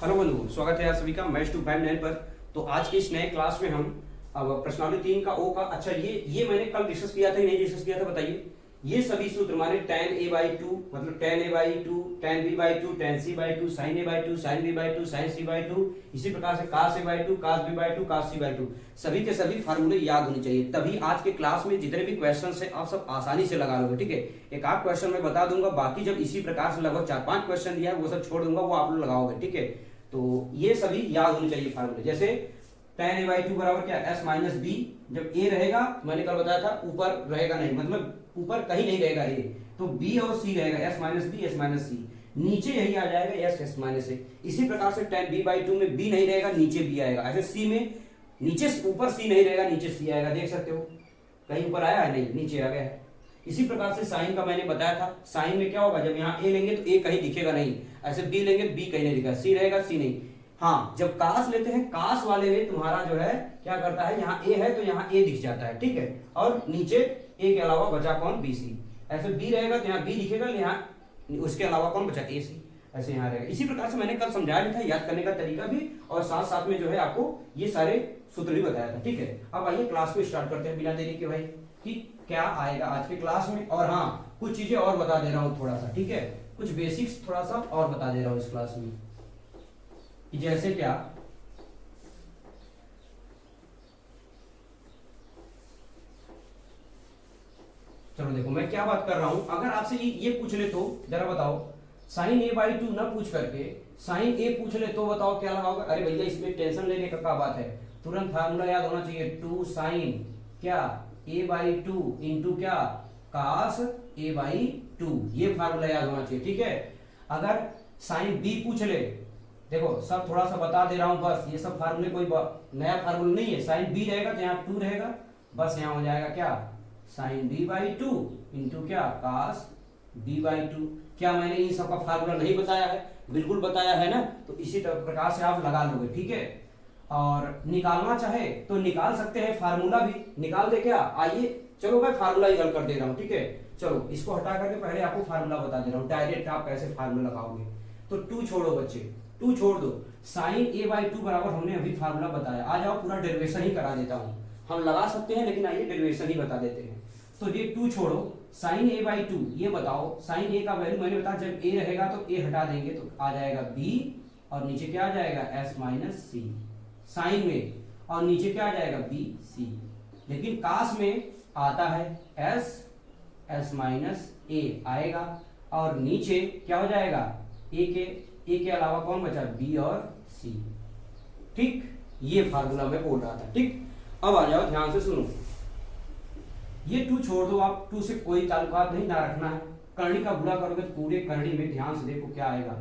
Hello बंधु, स्वागत है आप सभी का मैच 259 पर। तो आज के इस नए क्लास में हम अब प्रश्नावली 3 का ओ का अच्छा ये मैंने कल डिस्कस किया था, नहीं डिस्कस किया था बताइए। ये सभी सूत्र माने tan a by 2 मतलब tan a by 2, tan b by 2, tan c by 2, sin a by 2, sin b by 2, sin c by 2, इसी प्रकार से cos a by 2, cos b by 2, cos c by 2 सभी के सभी फार्मूले याद होने चाहिए, तभी आज के क्लास में जितने भी क्वेश्चन है आप सब आसानी से लगा लोगे। ठीक है, एक आध क्वेश्चन मैं बता दूंगा, बाकी जब इसी प्रकार से लगभग 4-5 क्वेश्चन दिया है वो सब छोड़ दूंगा, वो आप लोग लगाओगे। ठीक है, तो ये सभी याद होने चाहिए फार्मूले। जैसे tan a by 2 बराबर क्या, s माइनस बी। जब a रहेगा, मैंने कल बताया था ऊपर रहेगा नहीं, मतलब ऊपर कहीं नहीं रहेगा a, तो b और c रहेगा s minus B, s minus C. नीचे यही आ जाएगा s माइनस a। इसी प्रकार से tan b by 2 में b नहीं रहेगा, नीचे b आएगा। ऐसे c में नीचे ऊपर c नहीं रहेगा, नीचे c आएगा। देख सकते हो कहीं ऊपर आया है, नहीं नीचे आ गया है। इसी प्रकार से साइन का मैंने बताया था, साइन में क्या होगा, जब यहाँ a लेंगे तो a कहीं दिखेगा नहीं, ऐसे b लेंगे तो b कहीं नहीं दिखेगा, c रहेगा c नहीं। हाँ, जब कास लेते हैं, कास वाले में तुम्हारा जो है क्या करता है, यहाँ a है तो यहाँ a दिख जाता है। ठीक है, और नीचे a के अलावा बचा कौन, bc। ऐसे b रहेगा तो यहाँ b दिखेगा, यहाँ उसके अलावा कौन बचा, ac। ऐसे यहाँ रहेगा। इसी प्रकार से मैंने कल समझाया भी था, याद करने का तरीका भी, और साथ साथ में जो है आपको ये सारे सूत्र भी बताया था। ठीक है, अब आइए क्लास को स्टार्ट करते हैं बिना देरी के भाई, कि क्या आएगा आज के क्लास में। और हाँ, कुछ चीजें और बता दे रहा हूँ थोड़ा सा, ठीक है, कुछ बेसिक्स थोड़ा सा और बता दे रहा हूँ इस क्लास में, कि जैसे क्या, चलो देखो मैं क्या बात कर रहा हूं। अगर आपसे ये पूछ ले तो जरा बताओ, साइन ए बाई 2 ना पूछ करके साइन ए पूछ ले तो बताओ क्या लगाओगे। अरे भैया इसमें टेंशन लेने का क्या बात है, तुरंत फार्मूला याद होना चाहिए, 2 साइन क्या a बाई 2 इंटू क्या cos a बाई 2, ये फार्मूला याद होना चाहिए। ठीक है, अगर साइन b पूछ ले, देखो सब थोड़ा सा बता दे रहा हूं बस, ये सब फार्मूले कोई नया फार्मूला नहीं है। साइन b रहेगा तो यहाँ 2 रहेगा, बस यहाँ हो जाएगा क्या साइन b बाई 2 इंटू क्या cos b बाई 2। क्या मैंने इन सब का फार्मूला नहीं बताया है, बिल्कुल बताया है ना। तो इसी प्रकार से आप लगा लोगे। ठीक है, और निकालना चाहे तो निकाल सकते हैं, फार्मूला भी निकाल दे क्या। आइए चलो मैं फार्मूला ही हल कर दे रहा हूं। ठीक है, चलो इसको हटा करके पहले आपको फार्मूला बता दे रहा हूं, डायरेक्ट आप कैसे फार्मूला लगाओगे। तो 2 छोड़ो बच्चे, 2 छोड़ दो, साइन a बाई 2 बराबर हमने अभी फार्मूला बताया। आ जाओ पूरा डेरिवेशन ही करा देता हूं, हम लगा सकते हैं लेकिन आइए डेरिवेशन ही बता देते हैं। तो ये 2 छोड़ो, साइन a बाई 2, ये बताओ साइन a का वैल्यू मैंने बताया, जब a रहेगा तो a हटा देंगे तो आ जाएगा b, और नीचे क्या आ जाएगा s माइनस सी साइन में, और नीचे क्या आ जाएगा b c। लेकिन कास में आता है s माइनस a आएगा, और नीचे क्या हो जाएगा a के अलावा कौन बचा, b और c। ठीक, ये फार्मूला मैं बोल रहा था। ठीक, अब आ जाओ ध्यान से सुनो, ये 2 छोड़ दो आप, 2 से कोई ताल्लुकात नहीं ना रखना है। करनी का गुणा करोगे तो पूरे करनी में ध्यान से देखो क्या आएगा,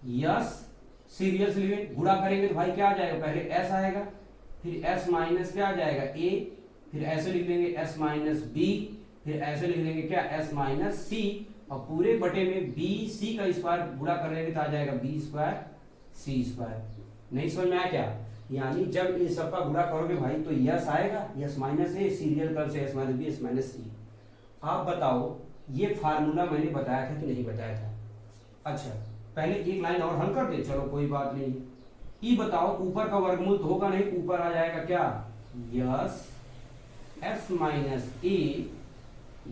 यस सीरियसली में गुणा करेंगे तो भाई क्या आ जाएगा, पहले s आएगा, फिर s माइनस क्या आ जाएगा a, फिर ऐसे लिख लेंगे s माइनस b, फिर ऐसे लिख लेंगे क्या s माइनस c, और पूरे बटे में b c का स्क्वायर गुणा कर लेंगे तो आ जाएगा b स्क्वायर c स्क्वायर। नहीं समझ में आया क्या, यानी जब इन सब का गुणा करोगे भाई तो यस आएगा, यस माइनस ए, सीरियल कर से S minus B, S minus C. आप बताओ ये फार्मूला मैंने बताया था कि नहीं बताया था। अच्छा पहले एक लाइन और हल कर दे, चलो कोई बात नहीं। ई बताओ ऊपर का वर्गमूल तो होगा नहीं, ऊपर आ जाएगा क्या यस एस माइनस ए,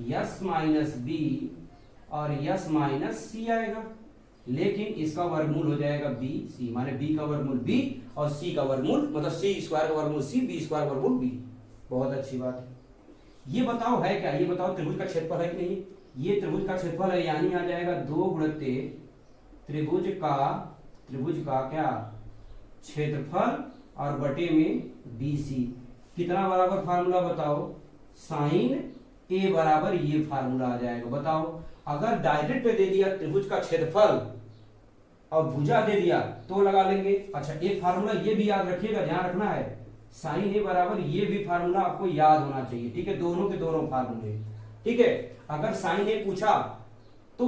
यस माइनस बी, और यस माइनस सी आएगा। लेकिन इसका वर्गमूल हो जाएगा बी सी, माने बी का वर्गमूल बी और सी का वर्गमूल मतलब सी स्क्वायर का वर्गमूल सी, बी स्क्वायर वर्गमूल बी। बहुत अच्छी बात है। ये बताओ है क्या, ये बताओ त्रिभुज का क्षेत्रफल है कि नहीं, ये त्रिभुज का क्षेत्रफल है, यानी आ जाएगा 2 गुणित त्रिभुज का क्या क्षेत्रफल और बटे में बी सी। कितना बराबर फार्मूला बताओ, साइन ए बराबर ये फार्मूला आ जाएगा। बताओ अगर डायरेक्ट दे दिया त्रिभुज का क्षेत्रफल और भुजा दे दिया तो लगा लेंगे। अच्छा एक फार्मूला ये भी याद रखिएगा, ध्यान रखना है, साइन ए बराबर ये भी फार्मूला आपको याद होना चाहिए। ठीक है, दोनों के दोनों फार्मूले। ठीक है, अगर साइन ए पूछा तो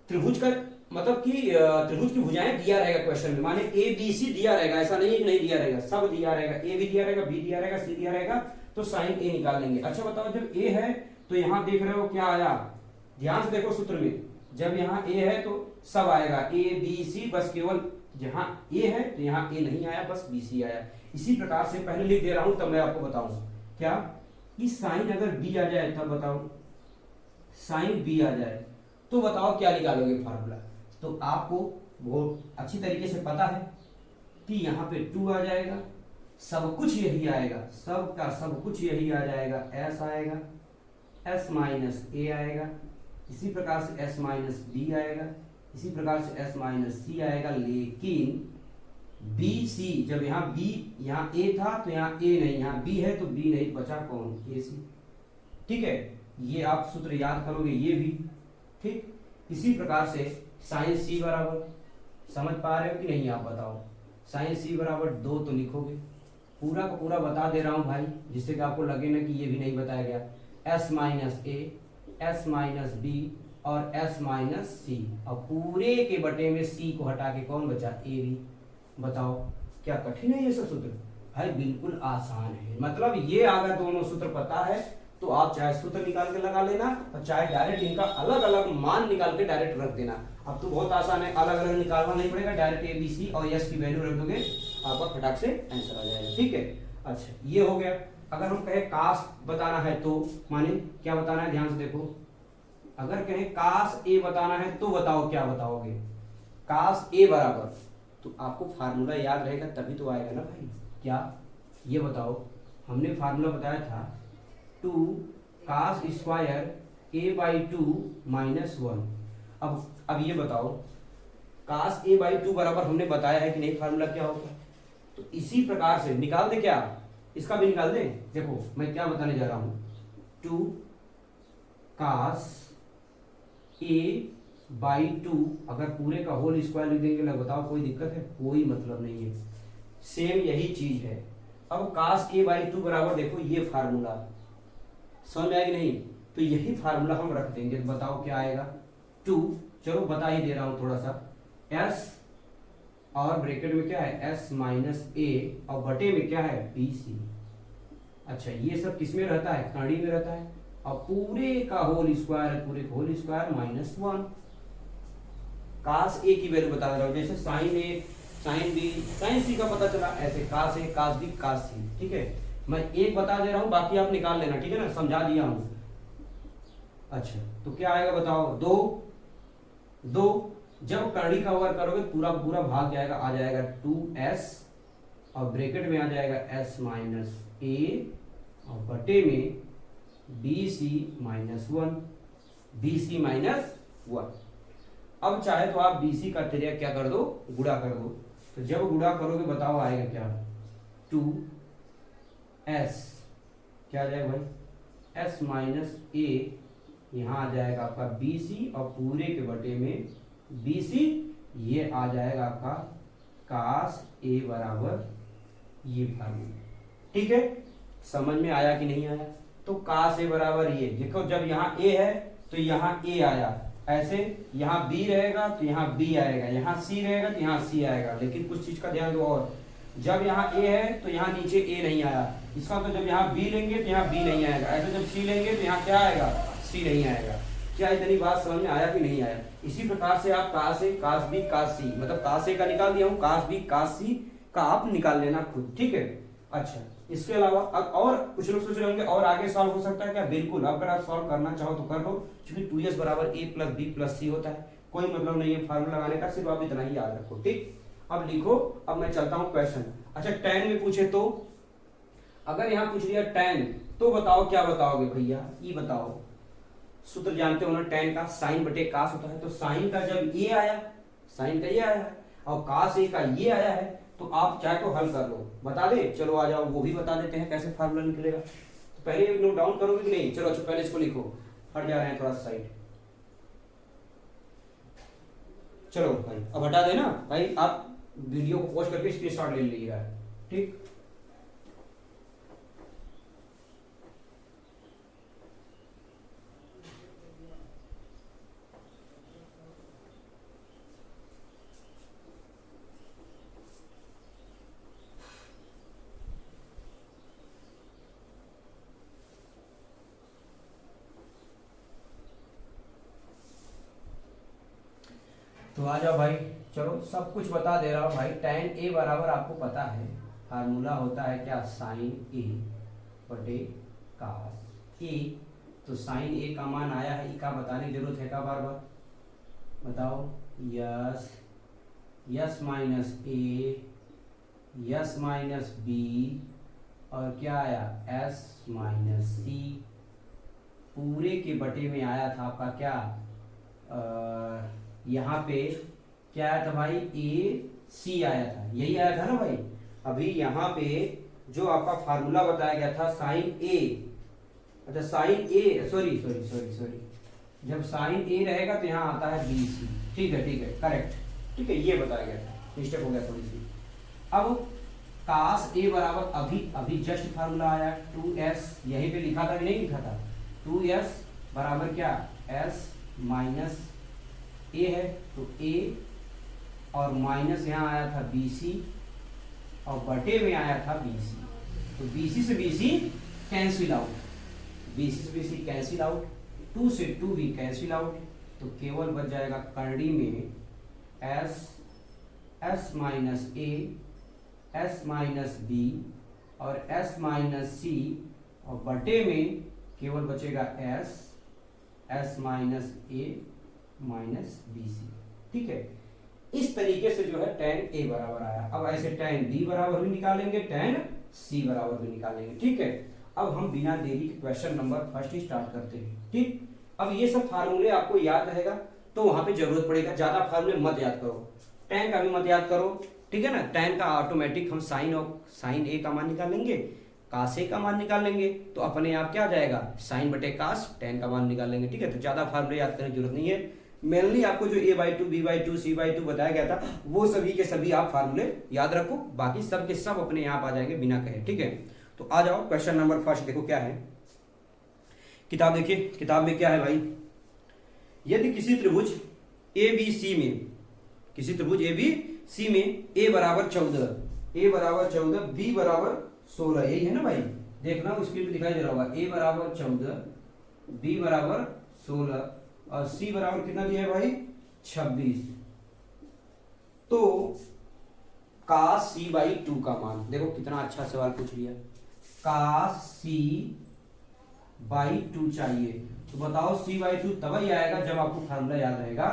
त्रिभुज का मतलब कि त्रिभुज की भुजाएं दिया रहेगा क्वेश्चन में, माने ए बी सी दिया रहेगा, ऐसा नहीं है कि नहीं दिया रहेगा, सब दिया रहेगा, ए भी दिया रहेगा, बी दिया रहेगा, सी दिया रहेगा, तो साइन ए निकाल लेंगे। अच्छा बताओ जब ए है तो यहां देख रहे हो क्या आया, ध्यान से देखो सूत्र में जब यहाँ ए है तो सब आएगा, ए बी सी, बस केवल जहां ए है तो यहाँ ए नहीं आया, बस बी सी आया। इसी प्रकार से पहले लिख दे रहा हूं, तब मैं आपको बताऊं क्या, इस साइन अगर बी आ जाए तब बताओ, साइन बी आ जाए तो बताओ क्या निकालोगे फार्मूला। तो आपको बहुत अच्छी तरीके से पता है कि यहाँ पे 2 आ जाएगा, सब कुछ यही आएगा, सब का सब कुछ यही आ जाएगा, एस आएगा, एस माइनस ए आएगा, इसी प्रकार से एस माइनस बी आएगा, इसी प्रकार से एस माइनस सी आएगा। लेकिन बी सी, जब यहाँ बी यहाँ ए था तो यहाँ ए नहीं, यहाँ बी है तो बी नहीं, बचा कौन, ए सी। ठीक है, ये आप सूत्र याद करोगे, ये भी ठीक। इसी प्रकार से साइन सी बराबर, समझ पा रहे हो कि नहीं आप बताओ, साइन सी बराबर 2 तो लिखोगे, पूरा का पूरा बता दे रहा हूं भाई, जिससे कि आपको लगे ना कि ये भी नहीं बताया गया। एस माइनस ए, एस माइनस बी और एस माइनस सी, और पूरे के बटे में सी को हटा के कौन बचा, ए बी। बताओ क्या कठिन है ये सब सूत्र, भाई बिल्कुल आसान है। मतलब ये अगर दोनों सूत्र पता है तो आप चाहे सूत्र निकाल के लगा लेना और चाहे डायरेक्ट इनका अलग अलग मान निकाल के डायरेक्ट रख देना। अब तो बहुत आसान है, अलग अलग निकालना नहीं पड़ेगा, डायरेक्ट ए बी सी और एस की वैल्यू रख दोगे, आपका फटाक से आंसर आ जाएगा। ठीक है, अच्छा ये हो गया। अगर हम कहे काश बताना है तो माने क्या बताना है, ध्यान से देखो, अगर कहे काश ए बताना है तो बताओ क्या बताओगे, काश ए बराबर, तो आपको फार्मूला याद रहेगा तभी तो आएगा ना भाई। क्या, ये बताओ, हमने फार्मूला बताया था 2 काश स्क्वायर ए बाई 2 माइनस 1। अब ये बताओ, काश ए बाई 2 बराबर हमने बताया है कि नहीं, फार्मूला क्या होगा। तो इसी प्रकार से निकाल दे, क्या इसका भी निकाल दे। देखो मैं क्या बताने जा रहा हूं, 2 काश ए बाई 2, अगर पूरे का होल स्क्वायर लिख देंगे, बताओ कोई दिक्कत है, कोई मतलब नहीं है, सेम यही चीज है। अब काश ए बाई 2 बराबर, देखो ये फार्मूला समझ में आएगी नहीं, तो यही फार्मूला हम रख देंगे, तो बताओ क्या आएगा, 2, चलो बता ही दे रहा हूं थोड़ा सा, एस और ब्रैकेट में क्या है, एस माइनस ए और बटे में क्या है, बी सी। अच्छा ये सब किस में रहता है, कड़ी में रहता है, और पूरे का होल स्क्वायर, पूरे का होल स्क्वायर माइनस 1। काश ए की वैल्यू बता रहा हूं, जैसे साइन ए, साइन बी, साइन सी का पता चला, ऐसे काश ए, काश बी, काश सी। ठीक है, मैं एक बता दे रहा हूं, बाकी आप निकाल लेना, ठीक है ना, समझा दिया हूं। अच्छा तो क्या आएगा बताओ, 2 जब करड़ी का वर्ग करोगे पूरा पूरा भाग जाएगा, आ जाएगा 2s और ब्रैकेट में आ जाएगा s माइनस ए और बटे में B C minus 1, B C minus 1। अब चाहे तो आप बी सी का तेरिया क्या कर दो, गुणा कर दो। तो जब गुणा करोगे बताओ आएगा क्या, 2s, क्या आ जाएगा भाई, s माइनस ए, यहाँ आ जाएगा आपका बी सी और पूरे के बटे में बी सी, ये आ जाएगा आपका काश ए बराबर ये फार्मूला। ठीक है, समझ में आया कि नहीं आया। तो काश ए बराबर ये देखो, जब यहाँ ए है तो यहाँ ए आया, ऐसे यहाँ बी रहेगा तो यहाँ बी आएगा, यहाँ सी रहेगा तो यहाँ सी आएगा। लेकिन कुछ चीज का ध्यान दो, और जब यहाँ ए है तो यहाँ नीचे ए नहीं आया, इसका तो जब यहाँ बी लेंगे तो यहाँ बी नहीं आएगा, ऐसे जब सी लेंगे तो यहाँ क्या आएगा, सी नहीं आएगा। क्या इतनी बात समझ में आया कि नहीं आया। इसी प्रकार से आप काश ए, काश बी, काश सी, मतलब काश ए का निकाल दिया हूँ, काश बी, काश सी का आप निकाल लेना खुद। ठीक है, अच्छा इसके अलावा अब और कुछ लोग सोच रहे होंगे और आगे सॉल्व हो सकता है क्या, बिल्कुल, अगर आप सॉल्व करना चाहो तो कर लो, क्योंकि 2s बराबर a प्लस बी प्लस सी होता है, कोई मतलब नहीं है फार्मूला लगाने का, सिर्फ आप इतना ही याद रखो। ठीक, अब लिखो, अब मैं चलता हूँ क्वेश्चन। अच्छा tan में पूछे तो, अगर यहाँ पूछ लिया tan तो बताओ क्या बताओगे भैया, ये बताओ, सूत्र जानते हो ना tan का, साइन बटे काश होता है, तो साइन का जब ये आया, साइन का ये आया है और काश ए का ये आया है, तो आप चाहे तो हल कर लो, बता दे, चलो आ जाओ वो भी बता देते हैं कैसे फार्मूला निकलेगा। तो पहले नोट डाउन करोगे कि नहीं, चलो अच्छा पहले इसको लिखो, हट जा रहे हैं थोड़ा साइड, चलो भाई अब हटा देना भाई, आप वीडियो को पॉज करके स्क्रीनशॉट ले लीजिएगा। ठीक, तो आ जाओ भाई, चलो सब कुछ बता दे रहा हूँ भाई। tan a बराबर आपको पता है फार्मूला होता है क्या, साइन a बटे कास a। तो साइन a का मान आया है, का बताने की जरूरत है का बार बार, बताओ। Yes yes minus a, yes minus b, और क्या आया s माइनस c, पूरे के बटे में आया था आपका क्या, यहाँ पे क्या आया था भाई, ए सी आया था, यही आया था ना भाई। अभी यहाँ पे जो आपका फार्मूला बताया गया था साइन ए, अच्छा साइन ए, सॉरी सॉरी सॉरी सॉरी, जब साइन ए रहेगा तो यहाँ आता है बी सी, ठीक है करेक्ट, ठीक है, ये बताया गया था, मिस्टेक हो गया थोड़ी सी। अब कास ए बराबर अभी जस्ट फार्मूला आया 2s, यहीं पे लिखा था कि नहीं लिखा था, 2s बराबर क्या, s माइनस a है, तो a और माइनस यहाँ आया था bc और बटे में आया था bc, तो bc से bc कैंसिल आउट, bc से bc कैंसिल आउट, 2 से 2 भी कैंसिल आउट, तो केवल बच जाएगा करड़ी में s minus a, s minus b और s माइनस c, और बटे में केवल बचेगा s minus a minus B C, ठीक है। इस तरीके से जो है tan a बराबर आया। अब ऐसे tan b बराबर भी निकालेंगे, tan c बराबर भी निकालेंगे, ठीक है। अब हम बिना देरी के क्वेश्चन नंबर फर्स्ट ही स्टार्ट करते हैं, ठीक। अब ये सब फार्मूले आपको याद रहेगा तो वहां पे जरूरत पड़ेगा, ज्यादा फार्मूले मत याद करो, tan का भी मत याद करो, ठीक है ना। tan का ऑटोमेटिक हम साइन और साइन a का मान निकालेंगे, कास ए का मान निकाल लेंगे, तो अपने आप क्या आ जाएगा, साइन बटे कास tan का मान निकाल लेंगे, ठीक है। तो ज्यादा फार्मूले याद करने की जरूरत नहीं है, मेनली आपको जो a/2 b/2 c/2 बताया गया था वो सभी के सभी आप फार्मूले याद रखो, बाकी सब के सब अपने आप आ जाएंगे बिना कहे, ठीक है। तो आ जाओ क्वेश्चन नंबर फर्स्ट, देखो क्या है, किताब देखिए, किताब में क्या है भाई, यदि किसी त्रिभुज ABC में, किसी त्रिभुज ABC में a बराबर 14, b बराबर 16, यही है ना भाई, देखना स्क्रीन पे दिखाई दे रहा होगा, a बराबर 14, b बराबर 16 और c बराबर कितना दिया है भाई 26, तो कास c/2 का मान, देखो कितना अच्छा सवाल पूछ लिया, कास c/2 चाहिए, तो बताओ c/2 तब ही आएगा जब आपको फार्मूला याद रहेगा,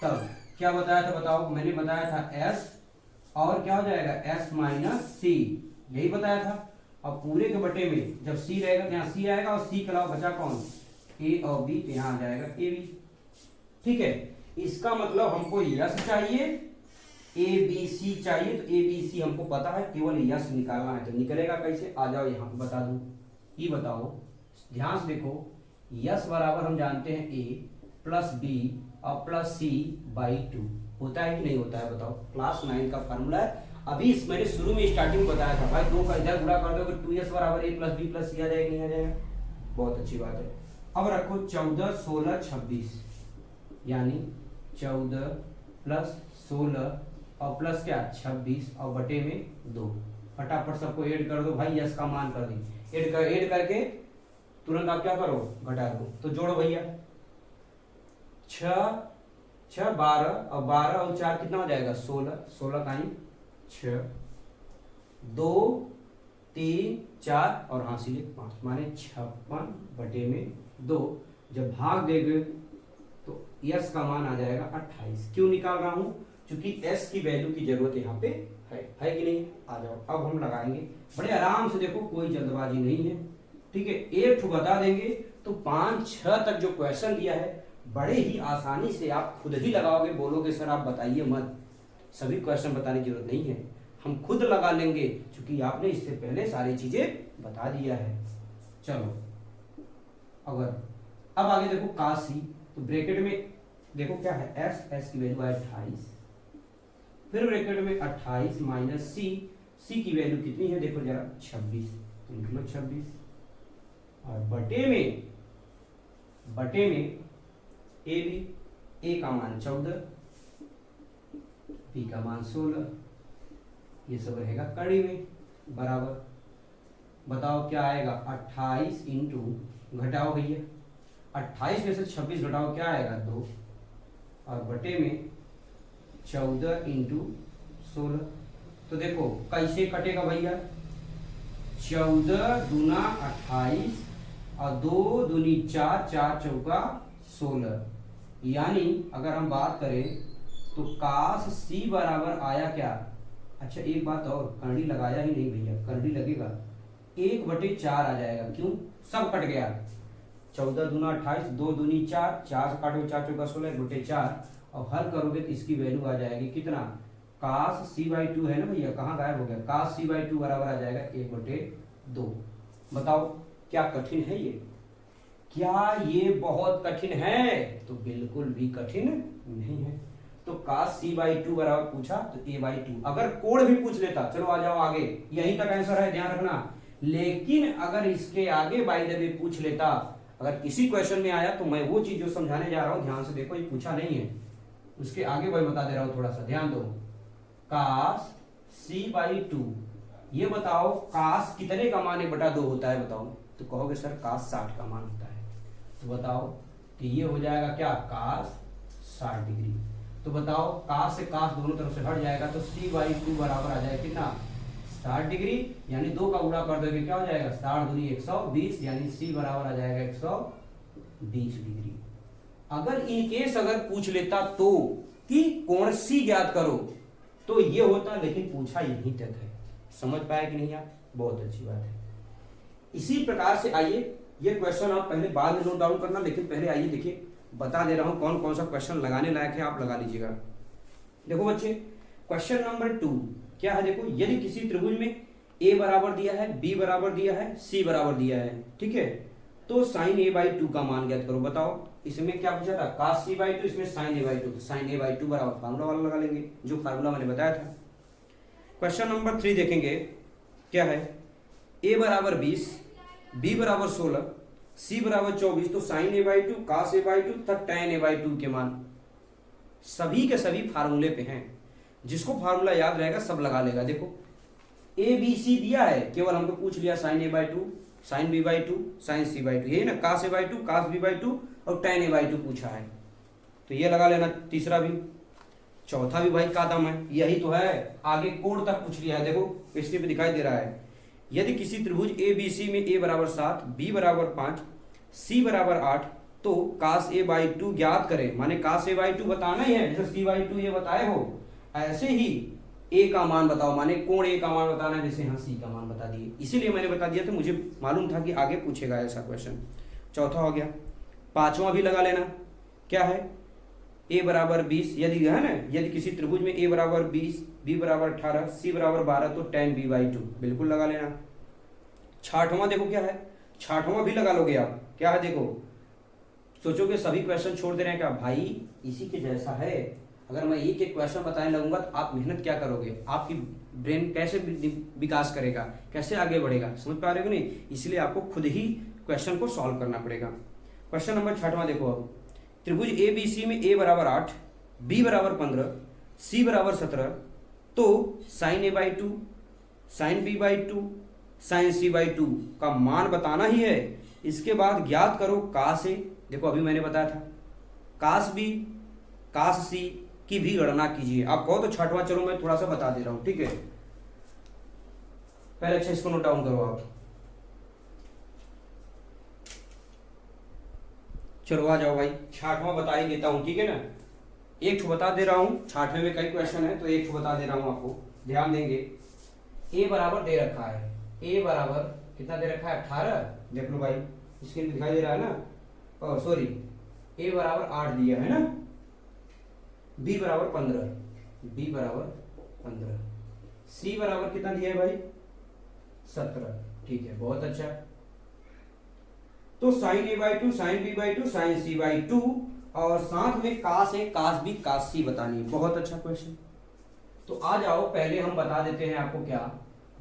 तब क्या बताया था, बताओ, मैंने बताया था s और क्या हो जाएगा s माइनस c, यही बताया था। अब पूरे के बटे में जब c रहेगा तो यहाँ c आएगा और c के अलावा बचा कौन, a और b, तो यहाँ आ जाएगा a b, ठीक है। इसका मतलब हमको यस चाहिए, a b c चाहिए, तो a b c हमको पता है, केवल यस निकालना है, तो निकलेगा कैसे, आ जाओ यहाँ पे बता दूं, ये बताओ, ध्यान से देखो, यस बराबर हम जानते हैं a प्लस b और प्लस c/2, होता है कि नहीं होता है, बताओ, क्लास 9 का फार्मूला है। अभी इस मैंने शुरू में स्टार्टिंग में बताया था भाई, 2 का इधर गुणा कर दोगे 2s बराबर a plus b plus c आ जाएगा, नहीं आ जाएगा, बहुत अच्छी बात है। अब रखो 14 16 26, यानी 14 प्लस 16 और प्लस क्या 26 और बटे में 2, फटाफट सबको ऐड कर दो भाई, यस का मान कर दी, ऐड करके तुरंत आप क्या करो, घटा दो, तो जोड़ो भैया, 6 6 12 और 12 और 4 कितना हो जाएगा 16, 16 का 6, 2 3 4 और हासिल 5, माने 56 बटे में 2, जब भाग देंगे तो यस का मान आ जाएगा 28। क्यों निकाल रहा हूं, क्योंकि एस की वैल्यू की जरूरत यहाँ पे है कि नहीं, आ जाओ अब हम लगाएंगे, बड़े आराम से देखो, कोई जल्दबाजी नहीं है, ठीक है। एक ठो बता देंगे तो 5 6 तक जो क्वेश्चन दिया है बड़े ही आसानी से आप खुद ही लगाओगे, बोलोगे सर आप बताइए मत, सभी क्वेश्चन बताने की जरूरत नहीं है, हम खुद लगा लेंगे, क्योंकि आपने इससे पहले सारी चीजें बता दिया है। चलो अगर अब आगे देखो कास सी, तो ब्रैकेट में देखो क्या है, एस की वैल्यू है 28, फिर ब्रैकेट में 28 माइनस सी की वैल्यू कितनी है, देखो जरा 26, तो लिख लो 26, और बटे में ए का मान 14, बी का मान 16, ये सब रहेगा कड़ी में, बराबर, बताओ क्या आएगा 28 इंटू, घटाओ भैया 28 में से 26 घटाओ क्या आएगा 2, और बटे में 14 इंटू 16। तो देखो कैसे कटेगा भैया, 14 दूना 28 और 2 दूनी 4, 4 चौका 16। यानी अगर हम बात करें तो काश सी बराबर आया क्या, अच्छा एक बात और, करड़ी लगाया ही नहीं भैया, करड़ी लगेगा 1/4 आ जाएगा। क्यों, सब कट गया, 14 दूना 28, 2 दूनी 4, 4 काटो 4 चौका 16, 1/4 और हल करोगे तो इसकी वैल्यू आ जाएगी कितना, काश c/2 है ना भैया, कहाँ गायब हो गया, काश c/2 बराबर आ जाएगा 1/2। बताओ क्या कठिन है ये, क्या ये बहुत कठिन है, तो बिल्कुल भी कठिन नहीं है। तो काश c/2 बराबर पूछा तो a/2, अगर कोण भी पूछ लेता, चलो आ जाओ आगे, यहीं तक आंसर है ध्यान रखना। लेकिन अगर इसके आगे बाय द वे पूछ लेता, अगर किसी क्वेश्चन में आया तो मैं वो चीज जो समझाने जा रहा हूं ध्यान से देखो, ये पूछा नहीं है, उसके आगे भाई बता दे रहा हूं, थोड़ा सा ध्यान दो। काश c/2, ये बताओ काश कितने का मान 1/2 होता है बताओ, तो कहोगे सर काश 60 का मान होता है, तो बताओ कि ये हो जाएगा क्या, काश 60 डिग्री। तो बताओ काश से काश दोनों तरफ से हट जाएगा तो c/2 बराबर आ जाएगा कितना, 60 डिग्री, यानी 2 का गुणा कर दोगे क्या हो जाएगा, 60 दूनी 120, यानी c बराबर आ जाएगा 120 डिग्री। अगर इनकेस अगर पूछ लेता तो कि कोण c ज्ञात करो तो ये होता, लेकिन पूछा यहीं तक है। समझ पाया कि नहीं आप, बहुत अच्छी बात है। इसी प्रकार से आइए, ये क्वेश्चन आप पहले बाद में नोट डाउन करना, लेकिन पहले आइए देखिए, बता दे रहा हूं कौन कौन सा क्वेश्चन लगाने लायक है, आप लगा लीजिएगा। देखो बच्चे, क्वेश्चन नंबर 2 क्या है, देखो यदि किसी त्रिभुज में a बराबर दिया है, b बराबर दिया है, c बराबर दिया है, ठीक है, तो sin a/2 का मान ज्ञात करो। बताओ इसमें क्या पूछा था, cos c/2, इसमें sin a/2, तो sin a/2 बराबर फार्मूला वाला लगा लेंगे, जो फार्मूला मैंने बताया था। क्वेश्चन नंबर 3 देखेंगे, क्या है, a बराबर 20, b बराबर 16, c बराबर 24, तो sin a/2, cos a/2 तथा tan a/2 के मान सभी के सभी फार्मूले पे हैं। जिसको फार्मूला याद रहेगा सब लगा लेगा। देखो a b c दिया है, केवल हमको पूछ लिया sin a/2, sin b/2, sin c/2, यही ना, cos a/2, cos b/2 और tan a/2 पूछा है, तो ये लगा लेना। तीसरा भी, चौथा भी भाई का दम है, यही तो है, आगे कोण तक पूछ लिया है। देखो इसलिए भी दिखाई दे रहा है, यदि किसी त्रिभुज ABC में a बराबर 7, b बराबर 5, c बराबर 8, तो cos a/2 ज्ञात करें, माने cos a/2 बताना ही है, जैसे c/2 ये बताए हो, ऐसे ही a का मान बताओ, माने कोण a का मान बताना है, जैसे यहाँ c का मान बता दिए। इसीलिए मैंने बता दिया, तो मुझे मालूम था कि आगे पूछेगा ऐसा क्वेश्चन। चौथा हो गया, पांचवा भी लगा लेना, क्या है, a बराबर 20, यदि है ना, यदि किसी त्रिभुज में a बराबर 20, b बराबर 18, c बराबर 12, तो tan b/2 बिल्कुल लगा लेना। छठवां देखो क्या है, छठवां भी लगा लोगे आप, क्या है, देखो सोचोगे सभी क्वेश्चन छोड़ दे रहे हैं क्या, भाई इसी के जैसा है। अगर मैं एक एक क्वेश्चन बताने लगूंगा तो आप मेहनत क्या करोगे, आपकी ब्रेन कैसे विकास करेगा, कैसे आगे बढ़ेगा, समझ पा रहे हो नहीं, इसलिए आपको खुद ही क्वेश्चन को सॉल्व करना पड़ेगा। क्वेश्चन नंबर 6वां देखो, अब त्रिभुज ABC में a बराबर 8, b बराबर 15, c बराबर 17, तो sin a/2, sin b/2, sin c/2 का मान बताना ही है। इसके बाद ज्ञात करो cos a, देखो अभी मैंने बताया था, cos b, cos c की भी गणना कीजिए। आप कहो तो छठवां, चलो मैं थोड़ा सा बता दे रहा हूं, ठीक है, पहले अच्छा इसको नोट डाउन करो आप। चलो आ जाओ भाई, छठवां बता ही देता हूं, ठीक है ना, एक ठो बता दे रहा हूं, छठवें में कई क्वेश्चन है तो एक ठो बता दे रहा हूं, आपको ध्यान देंगे। a बराबर दे रखा है, a बराबर कितना दे रखा है, 18, देख लो भाई स्क्रीन दिखाई दे रहा है ना, सॉरी, a बराबर 8 दिया है ना, b बराबर 15, b बराबर 15, c बराबर कितना दिया है भाई, 17, ठीक है, बहुत अच्छा। तो sin a/2, sin b/2, sin c/2 और साथ में cos a, cos b, cos c बतानी है, बहुत अच्छा क्वेश्चन। तो आ जाओ, पहले हम बता देते हैं आपको क्या,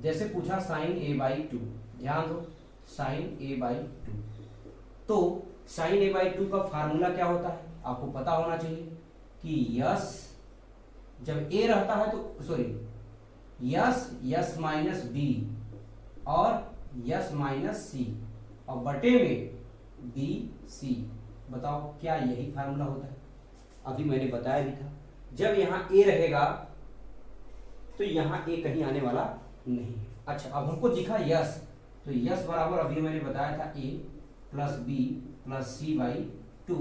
जैसे पूछा sin a/2, ध्यान दो, sin a/2, तो sin a/2 का फार्मूला क्या होता है, आपको पता होना चाहिए कि यस जब a रहता है तो सॉरी यस माइनस बी और यस माइनस सी और बटे में बी सी। बताओ क्या यही फार्मूला होता है, अभी मैंने बताया भी था, जब यहाँ ए रहेगा तो यहाँ ए कहीं आने वाला नहीं है। अच्छा, अब हमको दिखा यस, तो यस बराबर अभी मैंने बताया था A plus B plus C by 2।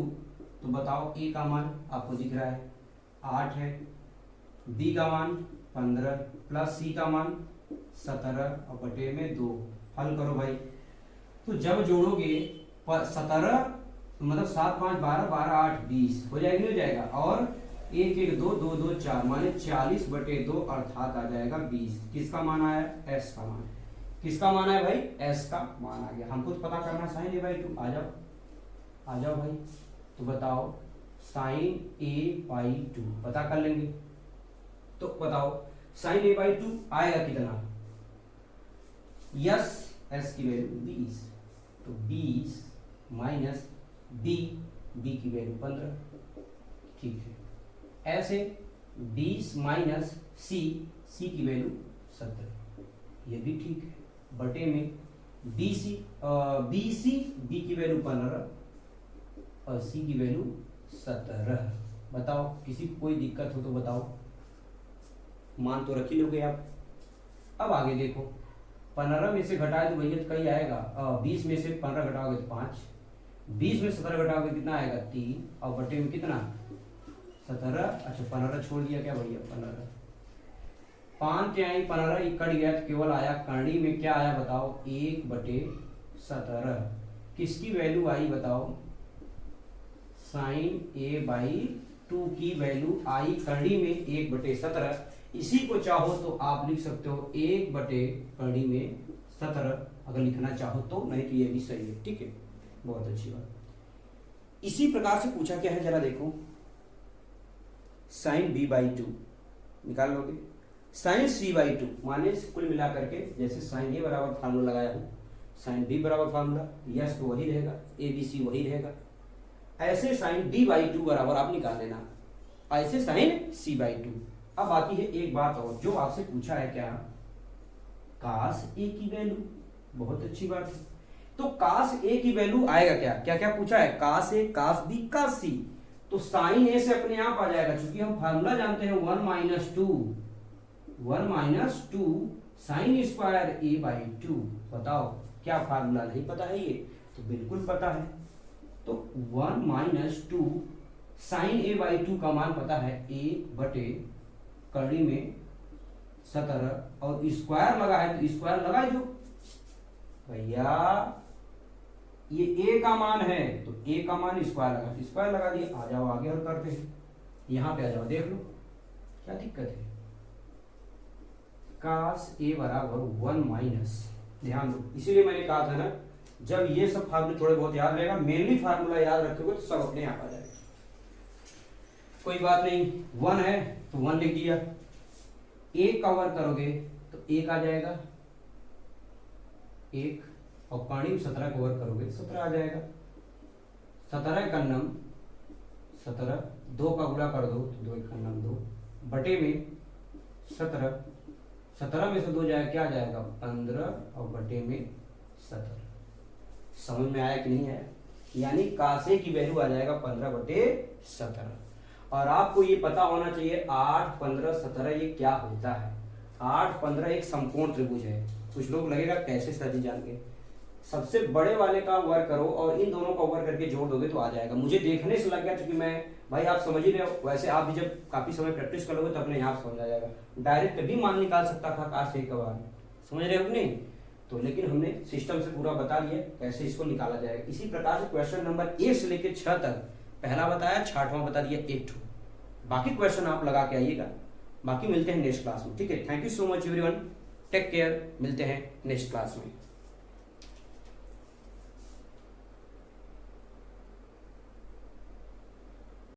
तो बताओ ए का मान आपको दिख रहा है 8 है, बी का मान 15 प्लस सी का मान 17 और बटे में 2। हल करो भाई, तो जब जोड़ोगे 17 मतलब 7 5 12 12 8 20 हो जाएगा, नहीं हो जाएगा, और 1 1 2 2 2 4 माने 40 बटे 2 अर्थात आ जाएगा 20। किसका मान आया? एस का मान। किसका मान है भाई? एस का मान आ गया। हमको तो पता करना साइन ए बाई 2। आ जाओ भाई, तो बताओ साइन ए बाई 2 पता कर लेंगे। तो बताओ साइन ए बाई 2 आएगा कितना? यस, एस की वैल्यू 20, तो 20 माइनस बी की वैल्यू 15, ठीक है। ऐसे 20 माइनस सी की वैल्यू 17, ये भी ठीक है, बटे में बी की वैल्यू 15 और सी की वैल्यू 17। बताओ किसी को कोई दिक्कत हो तो बताओ, मान तो रख ही लोगे आप। अब आगे देखो, 15 में से घटाए तो भैया कहीं आएगा, 20 में से 15 घटाओगे तो 5, 20 में 17 घटाओगे कितना आएगा? 3, और बटे में कितना? 17। अच्छा 15 छोड़ दिया क्या भैया? 15 5 तिहाई 15 कट गया तो केवल आया करनी में क्या आया बताओ? 1 बटे 17। किसकी वैल्यू आई बताओ? साइन ए बाई 2 की वैल्यू आई करनी में 1 बटे 17। इसी को चाहो तो आप लिख सकते हो 1 बटे करनी में 17 अगर लिखना चाहो तो, नहीं तो ये भी सही है, ठीक है, बहुत अच्छी बात। इसी प्रकार से पूछा क्या है जरा देखो, साइन बी बाई 2 निकाल लोगे, साइन सी बाई 2 माने कुल मिला करके जैसे साइन ए बराबर फार्मूला लगाया हूं, साइन बी बराबर फार्मूला, यस तो वही रहेगा, ए बी सी वही रहेगा। ऐसे साइन डी बाई 2 बराबर आप निकाल लेना, ऐसे साइन सी बाई 2। अब आती है एक बात और, जो आपसे पूछा है क्या? कास ए की वैल्यू, बहुत अच्छी बात है। तो कास ए की वैल्यू आएगा क्या? क्या क्या पूछा है? कास ए, कास बी, कास सी। तो साइन ए से अपने आप आ जाएगा, क्योंकि हम फार्मूला जानते हैं 1 minus 2 sine square A by 2। बताओ क्या फार्मूला नहीं पता है ये? तो बिल्कुल पता है। तो 1 माइनस 2 साइन ए बाई 2 का मान पता है 1 बटे कड़ी में 17, और स्क्वायर लगा है तो स्क्वायर लगा दो भैया, ये ए का मान है तो ए का मान स्क्वायर लगा दिया। आ जाओ आगे और करते हैं, यहां पे आ जाओ, देख लो क्या दिक्कत है। कास ए बराबर 1 माइनस, ध्यान दो, इसीलिए मैंने कहा था ना, जब ये सब फार्मूले थोड़े बहुत याद रहेगा, मेनली फार्मूला याद रखोगे तो सब अपने आप आ जाएगा। कोई बात नहीं, 1 है तो 1 लिख दिया, 1 का वर्ग करोगे तो 1 आ जाएगा 1, और पानी में 17 का वर्ग करोगे 17 आ जाएगा। 17 का नम 17, 2 का गुणा कर दो तो 2 का नम 2, बटे में 17 में से 2 जाएगा क्या आ जाएगा? 15, और बटे में 17। समझ में आया कि नहीं आया? यानी कासे की वैल्यू आ जाएगा 15 बटे 17। और आपको ये पता होना चाहिए 8 15 17 ये क्या होता है। 8 15 एक समकोण त्रिभुज है। कुछ लोग लगेगा कैसे सर जी जान के, सबसे बड़े वाले का वर्ग करो और इन दोनों का वर्ग करके जोड़ दोगे तो आ जाएगा। मुझे देखने से लग गया, क्योंकि मैं भाई आप समझ ही रहे हो, वैसे आप भी जब काफी समय प्रैक्टिस कर लोगे तो अपने आप समझ आ जाएगा। डायरेक्ट भी मान निकाल सकता था काश एक बार, समझ रहे हो कि नहीं? तो लेकिन हमने सिस्टम से पूरा बता दिया कैसे इसको निकाला जाएगा। इसी प्रकार से क्वेश्चन नंबर 1 से लेकर 6 तक पहला बताया, 6वां बता दिया 1 ठो। बाकी क्वेश्चन आप लगा के आइएगा। बाकी मिलते हैं नेक्स्ट क्लास में, ठीक है। Thank you so much everyone, take care, मिलते हैं नेक्स्ट क्लास में।